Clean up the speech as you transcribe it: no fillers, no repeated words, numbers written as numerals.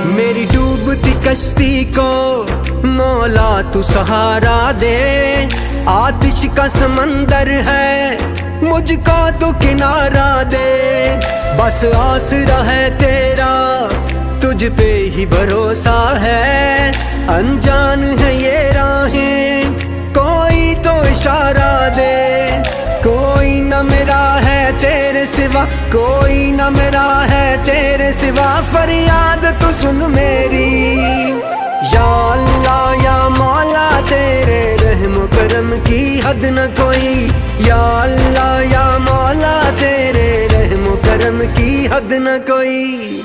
मेरी डूबती कश्ती को मौला तू सहारा दे। आतिश का समंदर है मुझको तो किनारा दे। बस आसरा है तेरा तुझ पे ही भरोसा है। अनजान है ये राहें कोई तो इशारा दे। कोई न मेरा है तेरे सिवा, कोई न मेरा है तेरे सिवा। फरियाद तू सुन मेरी या अल्लाह या मौला, तेरे रहम करम की हद न कोई। या अल्लाह या मौला, तेरे रहम करम की हद न कोई।